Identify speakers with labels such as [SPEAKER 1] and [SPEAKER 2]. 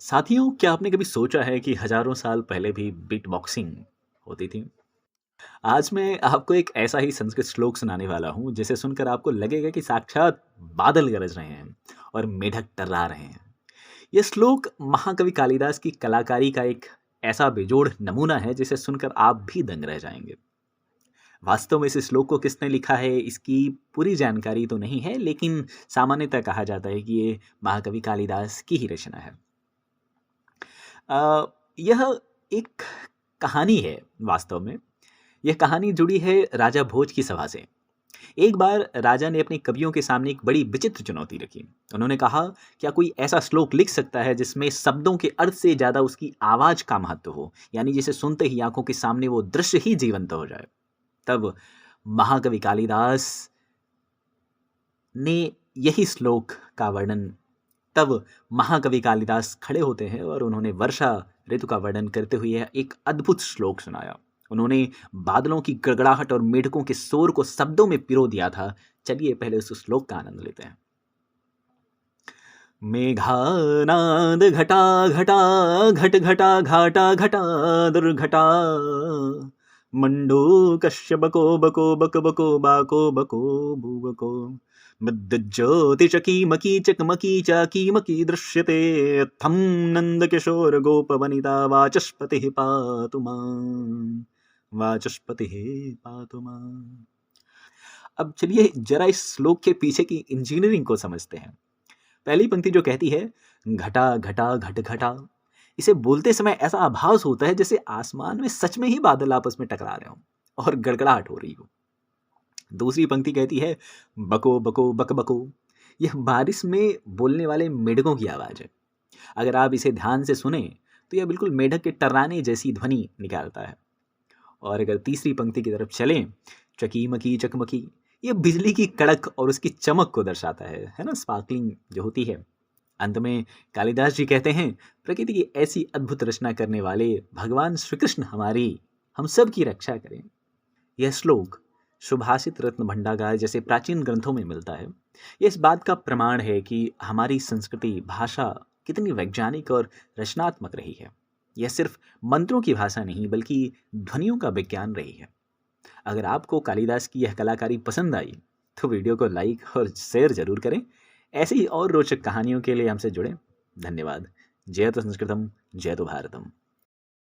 [SPEAKER 1] साथियों, क्या आपने कभी सोचा है कि हजारों साल पहले भी बीट बॉक्सिंग होती थी? आज मैं आपको एक ऐसा ही संस्कृत श्लोक सुनाने वाला हूँ, जिसे सुनकर आपको लगेगा कि साक्षात बादल गरज रहे हैं और मेढक टर्रा रहे हैं। यह श्लोक महाकवि कालिदास की कलाकारी का एक ऐसा बेजोड़ नमूना है, जिसे सुनकर आप भी दंग रह जाएंगे। वास्तव में इस श्लोक को किसने लिखा है, इसकी पूरी जानकारी तो नहीं है, लेकिन सामान्यतः कहा जाता है कि ये महाकवि कालिदास की ही रचना है। यह एक कहानी है वास्तव में। यह कहानी जुड़ी है राजा भोज की सभा से। एक बार राजा ने अपने कवियों के सामने एक बड़ी विचित्र चुनौती रखी। उन्होंने कहा, क्या कोई ऐसा श्लोक लिख सकता है जिसमें शब्दों के अर्थ से ज़्यादा उसकी आवाज़ का महत्व हो, यानी जिसे सुनते ही आंखों के सामने वो दृश्य ही जीवंत हो जाए। तब महाकवि कालिदास ने यही श्लोक का वर्णन तब महाकवि कालिदास खड़े होते हैं और उन्होंने वर्षा ऋतु का वर्णन करते हुए एक अद्भुत श्लोक सुनाया। उन्होंने बादलों की गड़गड़ाहट और मेढकों के शोर को शब्दों में पिरो दिया था। चलिए पहले उस श्लोक का आनंद लेते हैं। मेघानाद घटा घटा घट घटा घाटा घटा दुर्घटा मंडो कश्य बको बको बक बको बाको बको भूबको मद्दज्योतिचकीमकी चकमकी चाकीमकी दृश्यते थम नंदकिशोर गोपवनिता वाचस्पतिः पातु मां, वाचस्पतिः पातु मां। अब चलिए जरा इस श्लोक के पीछे की इंजीनियरिंग को समझते हैं। पहली पंक्ति जो कहती है घटा घटा घट घटा, इसे बोलते समय ऐसा आभास होता है जैसे आसमान में सच में ही बादल आपस में टकरा रहे हों और गड़गड़ाहट हो रही हो। दूसरी पंक्ति कहती है बको बको बक बको, यह बारिश में बोलने वाले मेढकों की आवाज़ है। अगर आप इसे ध्यान से सुने तो यह बिल्कुल मेढक के टर्राने जैसी ध्वनि निकालता है। और अगर तीसरी पंक्ति की तरफ चलें, चकीमकी चकमकी, यह बिजली की कड़क और उसकी चमक को दर्शाता है ना, स्पार्कलिंग जो होती है। अंत में कालिदास जी कहते हैं, प्रकृति की ऐसी अद्भुत रचना करने वाले भगवान श्री कृष्ण हम सब की रक्षा करें। यह श्लोक सुभाषित रत्न भंडागार जैसे प्राचीन ग्रंथों में मिलता है। यह इस बात का प्रमाण है कि हमारी संस्कृति भाषा कितनी वैज्ञानिक और रचनात्मक रही है। यह सिर्फ मंत्रों की भाषा नहीं बल्कि ध्वनियों का विज्ञान रही है। अगर आपको कालिदास की यह कलाकारी पसंद आई तो वीडियो को लाइक और शेयर जरूर करें। ऐसी ही और रोचक कहानियों के लिए हमसे जुड़ें। धन्यवाद। जय तो संस्कृतम, जय तो भारतम।